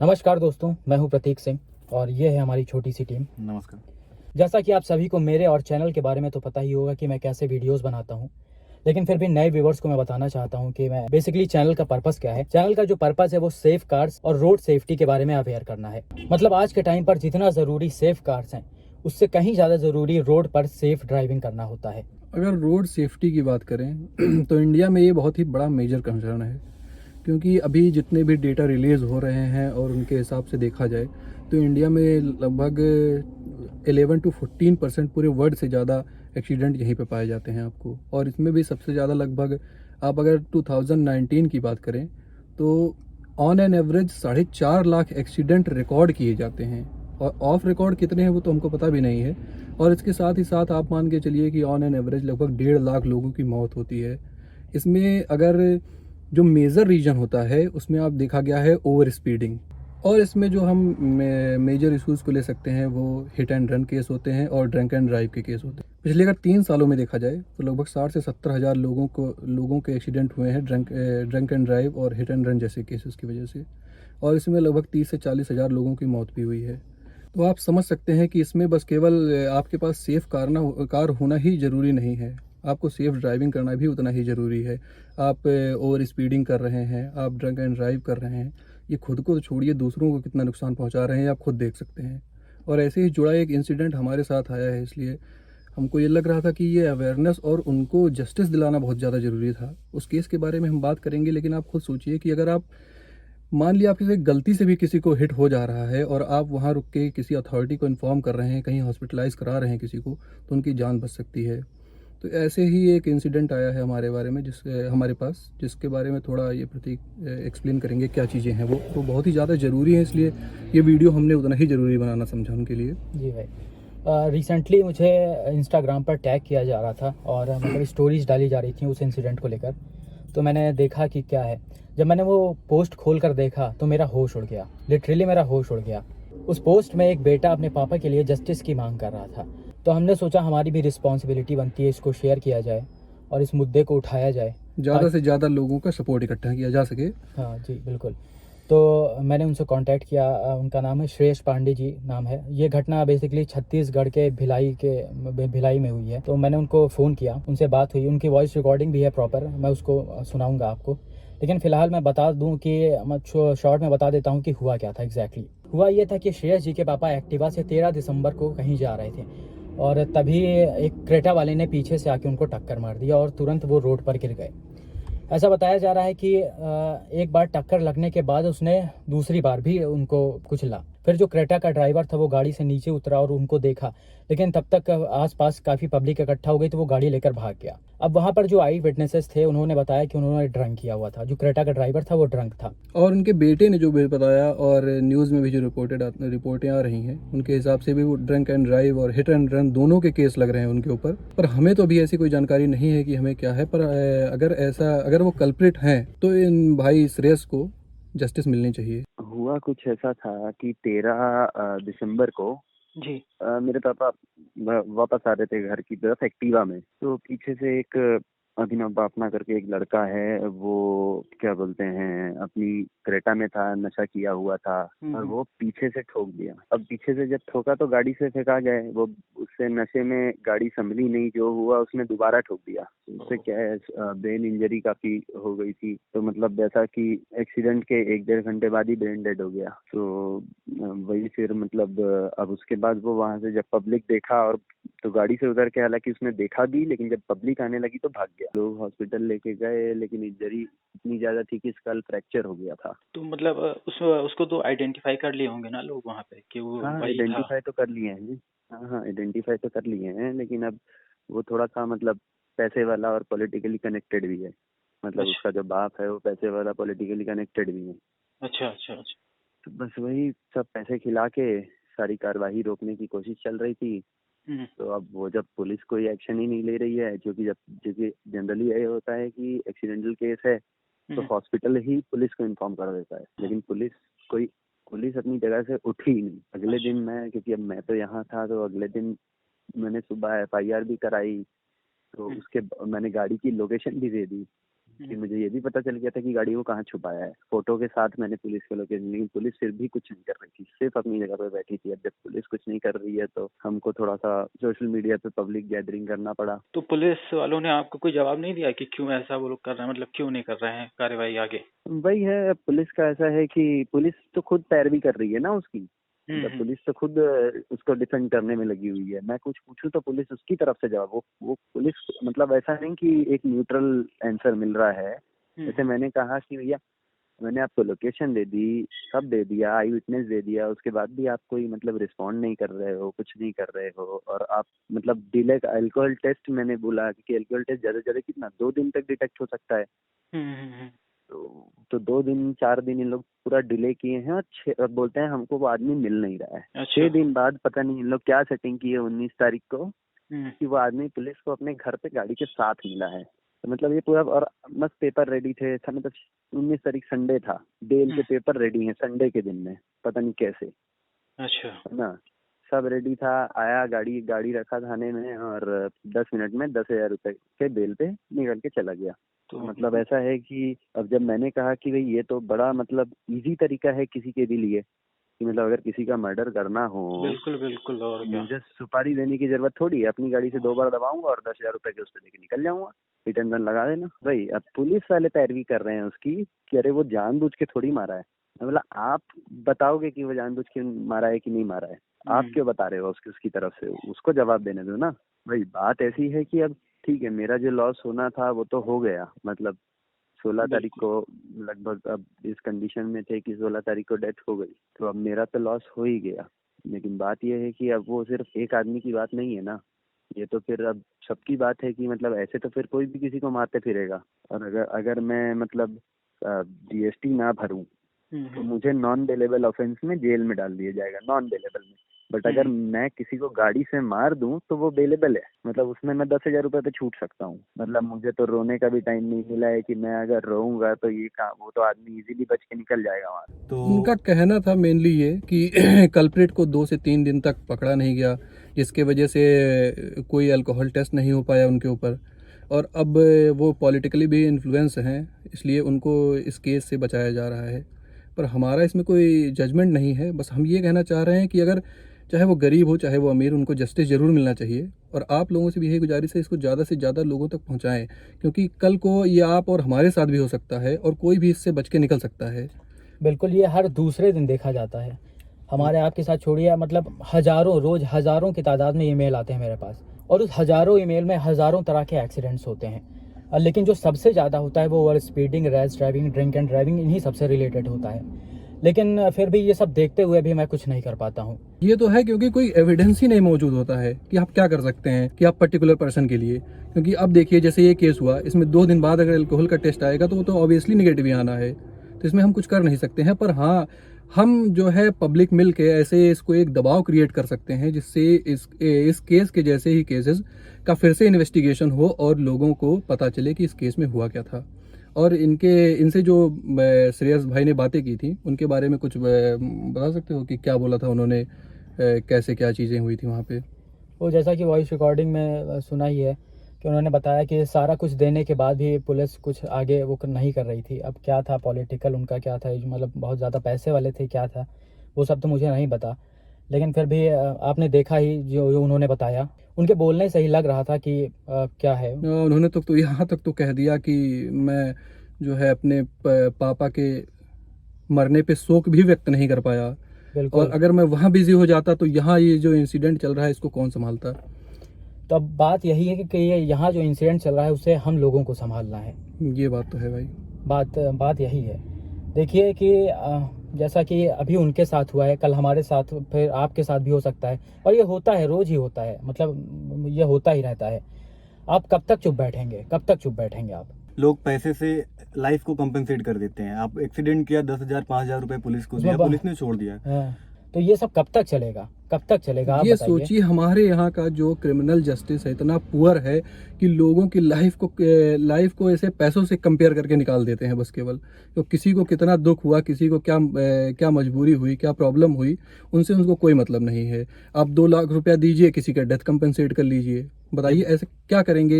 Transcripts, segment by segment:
नमस्कार दोस्तों, मैं हूं प्रतीक सिंह और ये है हमारी छोटी सी टीम। नमस्कार। जैसा कि आप सभी को मेरे और चैनल के बारे में तो पता ही होगा कि मैं कैसे वीडियोस बनाता हूं, लेकिन फिर भी नए व्यूवर्स को मैं बताना चाहता हूं कि मैं बेसिकली चैनल का पर्पस क्या है। चैनल का जो पर्पस है वो सेफ कार्स और रोड सेफ्टी के बारे में अवेयर करना है। मतलब आज के टाइम पर जितना ज़रूरी सेफ कार्स हैं, उससे कहीं ज़्यादा ज़रूरी रोड पर सेफ ड्राइविंग करना होता है। अगर रोड सेफ्टी की बात करें तो इंडिया में ये बहुत ही बड़ा मेजर कंसर्न है, क्योंकि अभी जितने भी डेटा रिलीज़ हो रहे हैं और उनके हिसाब से देखा जाए तो इंडिया में लगभग 11 to 14% पूरे वर्ल्ड से ज़्यादा एक्सीडेंट यहीं पे पाए जाते हैं आपको। और इसमें भी सबसे ज़्यादा लगभग आप अगर 2019 की बात करें तो on an average 4.5 lakh accident record किए जाते हैं, और ऑफ रिकॉर्ड कितने हैं वो तो हमको पता भी नहीं है। और इसके साथ ही साथ आप मान के चलिए कि ऑन एन एवरेज लगभग 1.5 लाख लोगों की मौत होती है। इसमें अगर जो मेजर रीजन होता है उसमें आप देखा गया है ओवर स्पीडिंग, और इसमें जो हम मेजर इश्यूज़ को ले सकते हैं वो हिट एंड रन केस होते हैं और ड्रंक एंड ड्राइव के केस होते हैं। पिछले अगर 3 सालों में देखा जाए तो लगभग 60 से 70 हज़ार लोगों के एक्सीडेंट हुए हैं ड्रंक एंड ड्राइव और हिट एंड रन जैसे केसेस की वजह से, और इसमें लगभग 30 से 40 हज़ार लोगों की मौत भी हुई है। तो आप समझ सकते हैं कि इसमें बस केवल आपके पास सेफ कार होना ही ज़रूरी नहीं है, आपको सेफ ड्राइविंग करना भी उतना ही ज़रूरी है। आप ओवर स्पीडिंग कर रहे हैं, आप ड्रंक एंड ड्राइव कर रहे हैं, ये खुद को तो छोड़िए दूसरों को कितना नुकसान पहुंचा रहे हैं आप खुद देख सकते हैं। और ऐसे ही जुड़ा एक इंसिडेंट हमारे साथ आया है, इसलिए हमको ये लग रहा था कि ये अवेयरनेस और उनको जस्टिस दिलाना बहुत ज़्यादा ज़रूरी था। उस केस के बारे में हम बात करेंगे, लेकिन आप खुद सोचिए कि अगर आप मान लिया आपसे गलती से भी किसी को हिट हो जा रहा है और आप वहाँ रुक के किसी अथॉरिटी को इन्फॉर्म कर रहे हैं, कहीं हॉस्पिटलाइज करा रहे हैं किसी को, तो उनकी जान बच सकती है। तो ऐसे ही एक इंसिडेंट आया है हमारे बारे में हमारे पास, जिसके बारे में थोड़ा ये प्रतीक एक्सप्लेन करेंगे क्या चीज़ें हैं। वो बहुत ही ज़्यादा ज़रूरी है, इसलिए ये वीडियो हमने उतना ही ज़रूरी बनाना समझा उनके लिए। जी भाई, रिसेंटली मुझे इंस्टाग्राम पर टैग किया जा रहा था और मतलब स्टोरीज डाली जा रही थी उस इंसिडेंट को लेकर। तो मैंने देखा कि क्या है। जब मैंने वो पोस्ट खोल कर देखा तो मेरा होश उड़ गया, लिटरली मेरा होश उड़ गया। उस पोस्ट में एक बेटा अपने पापा के लिए जस्टिस की मांग कर रहा था। तो हमने सोचा हमारी भी रिस्पॉन्सिबिलिटी बनती है, इसको शेयर किया जाए और इस मुद्दे को उठाया जाए। ज़्यादा से ज़्यादा लोगों का सपोर्ट इकट्ठा किया जा सके। हाँ जी, बिल्कुल। तो मैंने उनसे कांटेक्ट किया। उनका नाम है श्रेयस पांडे जी नाम है। ये घटना बेसिकली छत्तीसगढ़ के भिलाई में हुई है। तो मैंने उनको फ़ोन किया, उनसे बात हुई, उनकी वॉइस रिकॉर्डिंग भी है प्रॉपर, मैं उसको सुनाऊंगा आपको। लेकिन फ़िलहाल मैं बता दूं कि शॉर्ट में बता देता हूं कि हुआ क्या था एग्जैक्टली। हुआ ये था कि श्रेयस जी के पापा एक्टिवा से 13 दिसंबर को कहीं जा रहे थे और तभी एक क्रेटा वाले ने पीछे से आके उनको टक्कर मार दिया और तुरंत वो रोड पर गिर गए। ऐसा बताया जा रहा है कि एक बार टक्कर लगने के बाद उसने दूसरी बार भी उनको कुचला। फिर जो क्रेटा का ड्राइवर था वो गाड़ी से नीचे उतरा और उनको देखा, लेकिन तब तक आसपास काफ़ी पब्लिक इकट्ठा हो गई तो वो गाड़ी लेकर भाग गया। अब वहाँ पर जो आई विटनेसेस थे उन्होंने बताया कि उन्होंने ड्रंक किया हुआ था, जो क्रेटा का ड्राइवर था वो ड्रंक था। और उनके बेटे ने जो भी बताया, और न्यूज़ में भी जो रिपोर्टें आ रही हैं, उनके हिसाब से भी वो ड्रंक एंड ड्राइव और हिट एंड रन दोनों के केस लग रहे हैं उनके ऊपर। पर हमें तो अभी ऐसी कोई जानकारी नहीं है कि हमें क्या है। पर अगर वो कल्प्रिट हैं तो इन भाई श्रेयस को जस्टिस मिलनी चाहिए। हुआ कुछ ऐसा था कि 13 दिसंबर को जी। मेरे पापा वापस आ रहे थे घर की तरफ एक्टिवा में। तो पीछे से एक अभिनव बापना करके एक लड़का है, वो क्या बोलते हैं अपनी क्रेटा में था, नशा किया हुआ था और वो पीछे से ठोक दिया। अब पीछे से जब ठोका तो गाड़ी से फेंका गया, वो उससे नशे में गाड़ी संभली नहीं, जो हुआ उसने दोबारा ठोक दिया। उससे क्या है ब्रेन इंजरी काफी हो गई थी। तो मतलब जैसा कि एक्सीडेंट के 1-1.5 घंटे बाद ही ब्रेन डेड हो गया। तो वही फिर मतलब अब उसके बाद वो वहां से जब पब्लिक देखा और तो गाड़ी से उतर के, हालांकि उसने देखा भी, लेकिन जब पब्लिक आने लगी तो भाग गया। लोग हॉस्पिटल लेके गए, लेकिन इंजरी इतनी ज्यादा थी कि स्कल फ्रैक्चर हो गया था। तो मतलब उसको तो आइडेंटिफाई कर लिए होंगे ना लोग वहाँ पे कि वो हाँ, वही था। आइडेंटिफाई तो कर लिए हैं जी। हाँ, आइडेंटिफाई तो कर लिए हैं, लेकिन अब वो थोड़ा सा मतलब पैसे वाला और पॉलिटिकली कनेक्टेड भी है। मतलब अच्छा उसका जो बाप है वो पैसे वाला, पॉलिटिकली कनेक्टेड भी है। अच्छा अच्छा अच्छा। तो बस वही सब पैसे खिला के सारी कार्रवाई रोकने की कोशिश चल रही थी। हम्म तो अब वो जब पुलिस कोई एक्शन ही नहीं ले रही है, क्योंकि जनरली ये होता है कि एक्सीडेंटल केस है तो हम्म, हॉस्पिटल ही पुलिस को इन्फॉर्म कर देता है, हाँ, लेकिन पुलिस अपनी जगह से उठी ही नहीं। अगले दिन मैं, क्योंकि अब मैं तो यहाँ था, तो अगले दिन मैंने सुबह FIR भी कराई। तो हम्म, उसके मैंने गाड़ी की लोकेशन भी दे दी। कि मुझे ये भी पता चल गया था कि गाड़ी को कहाँ छुपाया है। फोटो के साथ मैंने पुलिस को लोकेशन, लेकिन पुलिस फिर भी कुछ नहीं कर रही थी, सिर्फ अपनी जगह पे बैठी थी। अब जब पुलिस कुछ नहीं कर रही है तो हमको थोड़ा सा सोशल मीडिया पे पब्लिक गैदरिंग करना पड़ा। तो पुलिस वालों ने आपको कोई जवाब नहीं दिया कि क्यों ऐसा वो लोग कर रहे हैं, मतलब क्यों नहीं कर रहे हैं कार्रवाई आगे? वही है, पुलिस का ऐसा है कि पुलिस तो खुद पैरवी कर रही है ना उसकी। मतलब पुलिस तो खुद उसको डिफेंड करने में लगी हुई है। मैं कुछ पूछूं तो पुलिस उसकी तरफ से जवाब, वो पुलिस, मतलब ऐसा नहीं कि एक न्यूट्रल आंसर मिल रहा है। जैसे मैंने कहा कि भैया मैंने आपको लोकेशन दे दी, सब दे दिया, आई विटनेस दे दिया, उसके बाद भी आप कोई मतलब रिस्पॉन्ड नहीं कर रहे हो, कुछ नहीं कर रहे हो। और आप मतलब डिले का अल्कोहल टेस्ट मैंने बोला कि अल्कोहल टेस्ट ज्यादा से ज्यादा कितना 2 दिन तक डिटेक्ट हो सकता है। तो 2 दिन 4 दिन इन लोग पूरा डिले किए हैं और बोलते हैं हमको वो आदमी मिल नहीं रहा है। अच्छा। 6 दिन बाद पता नहीं इन लोग क्या सेटिंग की है 19 तारीख को कि वो आदमी पुलिस को अपने घर पे गाड़ी के साथ मिला है। तो मतलब ये पूरा, और मस्त पेपर रेडी थे, मतलब 19 तारीख संडे था, बेल के पेपर रेडी हैं संडे के दिन में, पता नहीं कैसे। अच्छा। है ना, सब रेडी था। आया, गाड़ी रखा थाने में और 10 मिनट में 10,000 रुपए के बेल पे निकल के चला गया। तो मतलब ऐसा है कि अब जब मैंने कहा कि भाई ये तो बड़ा मतलब इजी तरीका है किसी के भी लिए कि मतलब अगर किसी का मर्डर करना हो, बिल्कुल बिल्कुल, और क्या। मुझे सुपारी देने की जरूरत थोड़ी है, अपनी गाड़ी से 2 बार दबाऊंगा और 10,000 रुपए के उस पर लेके निकल जाऊंगा, रिटर्न दंड लगा देना। भाई अब पुलिस वाले पैरवी कर रहे हैं उसकी कि अरे वो जानबूझ के थोड़ी मारा है। मतलब आप बताओगे कि वो जानबूझ के मारा है कि नहीं मारा है, आप क्यों बता रहे हो उसकी तरफ से, उसको जवाब देने दो ना। भाई बात ऐसी है कि अब ठीक है, मेरा जो लॉस होना था वो तो हो गया, मतलब 16 तारीख को लगभग अब इस कंडीशन में थे कि 16 तारीख को डेथ हो गई, तो अब मेरा तो लॉस हो ही गया। लेकिन बात यह है कि अब वो सिर्फ एक आदमी की बात नहीं है ना, ये तो फिर अब सबकी बात है कि मतलब ऐसे तो फिर कोई भी किसी को मारते फिरेगा। और अगर मैं मतलब जीएसटी ना भरूं तो मुझे नॉन बेलेबल ऑफेंस में जेल में डाल दिया जाएगा, नॉन बेलेबल में। बट अगर मैं किसी को गाड़ी से मार दूं तो वो बेलेबल है, मतलब उसमें मैं 10,000 रुपए पे छूट सकता हूँ। मतलब मुझे तो रोने का भी टाइम नहीं मिला है कि मैं अगर रोऊंगा तो ये काम, वो तो आदमी इजीली बच के निकल जाएगा वहाँ। तो उनका कहना था मेनली ये कि कल्प्रिट को 2 से 3 दिन तक पकड़ा नहीं गया, जिसके वजह से कोई अल्कोहल टेस्ट नहीं हो पाया उनके ऊपर, और अब वो पॉलिटिकली भी इन्फ्लुएंस हैं, इसलिए उनको इस केस से बचाया जा रहा है। पर हमारा इसमें कोई जजमेंट नहीं है, बस हम ये कहना चाह रहे हैं कि अगर चाहे वो गरीब हो चाहे वो अमीर, उनको जस्टिस ज़रूर मिलना चाहिए। और आप लोगों से भी यही गुजारिश है, इसको ज़्यादा से ज़्यादा लोगों तक पहुंचाएं, क्योंकि कल को ये आप और हमारे साथ भी हो सकता है और कोई भी इससे बच के निकल सकता है। बिल्कुल, ये हर दूसरे दिन देखा जाता है। हमारे आपके साथ छोड़िए, मतलब रोज़ हज़ारों की तादाद में ईमेल आते हैं मेरे पास, और उस हज़ारों ईमेल में हज़ारों तरह के एक्सीडेंट्स होते हैं। लेकिन जो सबसे ज़्यादा होता है वो over speeding, rash driving, drink and driving, इन्हीं सबसे रिलेटेड होता है। लेकिन फिर भी ये सब देखते हुए भी मैं कुछ नहीं कर पाता हूँ। ये तो है, क्योंकि कोई एविडेंस ही नहीं मौजूद होता है कि आप क्या कर सकते हैं कि आप पर्टिकुलर पर्सन के लिए। क्योंकि अब देखिए, जैसे ये केस हुआ, इसमें 2 दिन बाद अगर अल्कोहल का टेस्ट आएगा तो वो तो ऑब्वियसली निगेटिव ही आना है, तो इसमें हम कुछ कर नहीं सकते हैं। पर हाँ, हम जो है पब्लिक मिल के ऐसे इसको एक दबाव क्रिएट कर सकते हैं जिससे इस केस के जैसे ही केसेस का फिर से इन्वेस्टिगेशन हो और लोगों को पता चले कि इस केस में हुआ क्या था। और इनसे जो श्रेयस भाई ने बातें की थी उनके बारे में कुछ बता सकते हो कि क्या बोला था उन्होंने, कैसे क्या चीज़ें हुई थी वहाँ पे? वो जैसा कि वॉइस रिकॉर्डिंग में सुना ही है कि उन्होंने बताया कि सारा कुछ देने के बाद भी पुलिस कुछ आगे वो नहीं कर रही थी। अब क्या था पॉलिटिकल उनका, क्या था मतलब बहुत ज़्यादा पैसे वाले थे, क्या था वो सब तो मुझे नहीं पता। लेकिन फिर भी आपने देखा ही जो उन्होंने बताया, उनके बोलने से ही लग रहा था कि क्या है। उन्होंने तो यहाँ तक तो कह दिया कि मैं जो है अपने पापा के मरने पे शोक भी व्यक्त नहीं कर पाया, और अगर मैं वहाँ बिजी हो जाता तो यहाँ ये जो इंसिडेंट चल रहा है इसको कौन संभालता। तो अब बात यही है कि ये यहाँ जो इंसिडेंट चल रहा है उसे हम लोगों को संभालना है। ये बात तो है भाई, बात यही है। देखिए कि जैसा कि अभी उनके साथ हुआ है, कल हमारे साथ, फिर आपके साथ भी हो सकता है, और ये होता है, रोज ही होता है, मतलब ये होता ही रहता है। आप कब तक चुप बैठेंगे आप? लोग पैसे से लाइफ को कंपनसेट कर देते हैं। आप एक्सीडेंट किया, 10,000 5,000 रुपए पुलिस को दिया, पुलिस ने छोड़ दिया। तो ये सब कब तक चलेगा आप ये सोचिए, हमारे यहाँ का जो क्रिमिनल जस्टिस है इतना पुअर है कि लोगों की लाइफ को ऐसे पैसों से कंपेयर करके निकाल देते हैं बस केवल। तो किसी को कितना दुख हुआ, किसी को क्या मजबूरी हुई, क्या प्रॉब्लम हुई, उनको कोई मतलब नहीं है। आप 2 लाख रुपया दीजिए, किसी का डेथ कंपनसेट कर लीजिए, बताइए ऐसे क्या करेंगे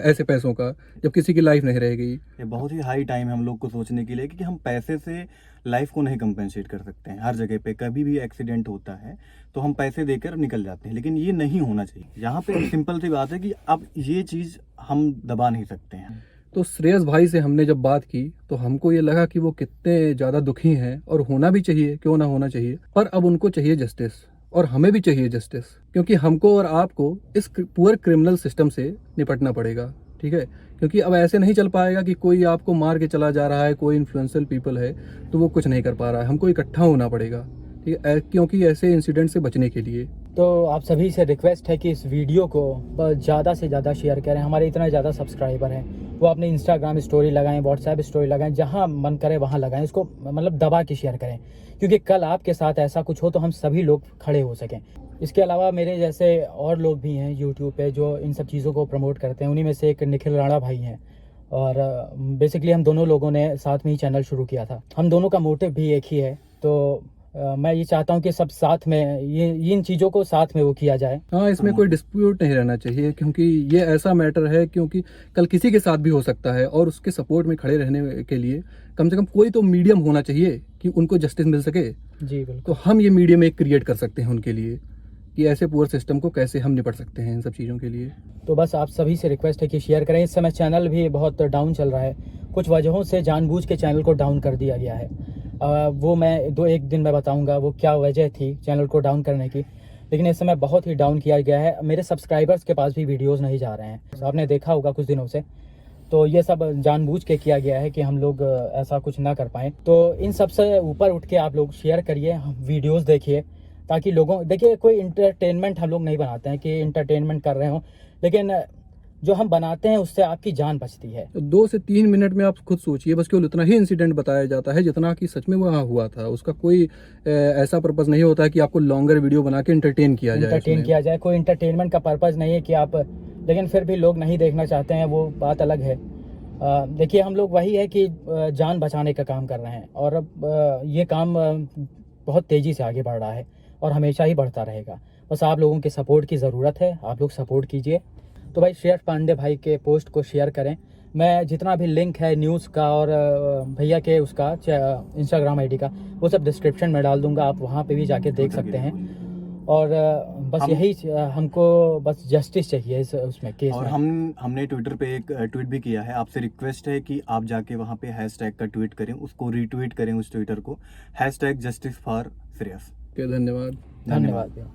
ऐसे पैसों का, जब किसी की लाइफ नहीं रहेगी। ये बहुत ही हाई टाइम है हम लोग को सोचने के लिए कि हम पैसे से लाइफ को नहीं कंपेंसेट कर सकते हैं। हर जगह पे कभी भी एक्सीडेंट होता है तो हम पैसे देकर निकल जाते हैं, लेकिन ये नहीं होना चाहिए। यहाँ पे एक सिंपल सी बात है कि अब ये चीज़ हम दबा नहीं सकते हैं। तो श्रेयस भाई से हमने जब बात की तो हमको ये लगा कि वो कितने ज़्यादा दुखी हैं, और होना भी चाहिए, क्यों ना होना चाहिए, पर अब उनको चाहिए जस्टिस, और हमें भी चाहिए जस्टिस, क्योंकि हमको और आपको इस पुअर क्रिमिनल सिस्टम से निपटना पड़ेगा। ठीक है, क्योंकि अब ऐसे नहीं चल पाएगा कि कोई आपको मार के चला जा रहा है, कोई इन्फ्लुएंशियल पीपल है तो वो कुछ नहीं कर पा रहा है, हमको इकट्ठा होना पड़ेगा। ठीक है, क्योंकि ऐसे इंसिडेंट से बचने के लिए। तो आप सभी से रिक्वेस्ट है कि इस वीडियो को ज़्यादा से ज़्यादा शेयर करें। हमारे इतने ज़्यादा सब्सक्राइबर हैं, वो अपने इंस्टाग्राम स्टोरी लगाएं, व्हाट्सएप स्टोरी लगाएं, जहां मन करे वहां लगाएं। इसको मतलब दबा के शेयर करें, क्योंकि कल आपके साथ ऐसा कुछ हो तो हम सभी लोग खड़े हो सकें। इसके अलावा मेरे जैसे और लोग भी हैं यूट्यूब पे जो इन सब चीज़ों को प्रमोट करते हैं। उन्हीं में से एक निखिल राणा भाई हैं, और बेसिकली हम दोनों लोगों ने साथ में ही चैनल शुरू किया था। हम दोनों का मोटिव भी एक ही है। तो मैं ये चाहता हूँ कि सब साथ में ये इन चीज़ों को साथ में वो किया जाए। हाँ, इसमें कोई डिस्प्यूट नहीं रहना चाहिए, क्योंकि ये ऐसा मैटर है, क्योंकि कल किसी के साथ भी हो सकता है, और उसके सपोर्ट में खड़े रहने के लिए कम से कम कोई तो मीडियम होना चाहिए कि उनको जस्टिस मिल सके। जी बिल्कुल। तो हम ये मीडियम एक क्रिएट कर सकते हैं उनके लिए, कि ऐसे पुअर सिस्टम को कैसे हम निपट सकते हैं इन सब चीज़ों के लिए। तो बस आप सभी से रिक्वेस्ट है कि शेयर करें। इस समय चैनल भी बहुत डाउन चल रहा है, कुछ वजहों से जानबूझ के चैनल को डाउन कर दिया गया है। वो मैं एक दिन में बताऊंगा वो क्या वजह थी चैनल को डाउन करने की, लेकिन इस समय बहुत ही डाउन किया गया है। मेरे सब्सक्राइबर्स के पास भी वीडियोस नहीं जा रहे हैं, तो आपने देखा होगा कुछ दिनों से। तो ये सब जानबूझ के किया गया है कि हम लोग ऐसा कुछ ना कर पाएँ। तो इन सब से ऊपर उठ के आप लोग शेयर करिए, वीडियोस देखिए, ताकि लोगों, देखिए कोई इंटरटेनमेंट हम लोग नहीं बनाते हैं कि इंटरटेनमेंट कर रहे हों, लेकिन जो हम बनाते हैं उससे आपकी जान बचती है। तो 2 से 3 मिनट में आप खुद सोचिए, बस केवल उतना ही इंसिडेंट बताया जाता है जितना कि सच में वहाँ हुआ था। उसका कोई ऐसा पर्पस नहीं होता है कि आपको लॉन्गर वीडियो बना के इंटरटेन किया जाए। कोई इंटरटेनमेंट का पर्पज़ नहीं है कि आप, लेकिन फिर भी लोग नहीं देखना चाहते हैं, वो बात अलग है। देखिए हम लोग वही है कि जान बचाने का काम कर रहे हैं, और अब ये काम बहुत तेज़ी से आगे बढ़ रहा है और हमेशा ही बढ़ता रहेगा। बस आप लोगों के सपोर्ट की ज़रूरत है, आप लोग सपोर्ट कीजिए। तो भाई श्रेयस पांडे भाई के पोस्ट को शेयर करें। मैं जितना भी लिंक है न्यूज़ का और भैया के उसका इंस्टाग्राम आईडी का, वो सब डिस्क्रिप्शन में डाल दूंगा, आप वहाँ पे भी जाके देख सकते हैं। और बस यही हमको बस जस्टिस चाहिए इस उसमें केस और में। हमने ट्विटर पे एक ट्वीट भी किया है। आपसे रिक्वेस्ट है कि आप जाके वहाँ पे हैशटैग का ट्वीट करें, उसको रीट्वीट करें उस ट्विटर को, #जस्टिस फॉर श्रेयस। धन्यवाद। धन्यवाद भैया।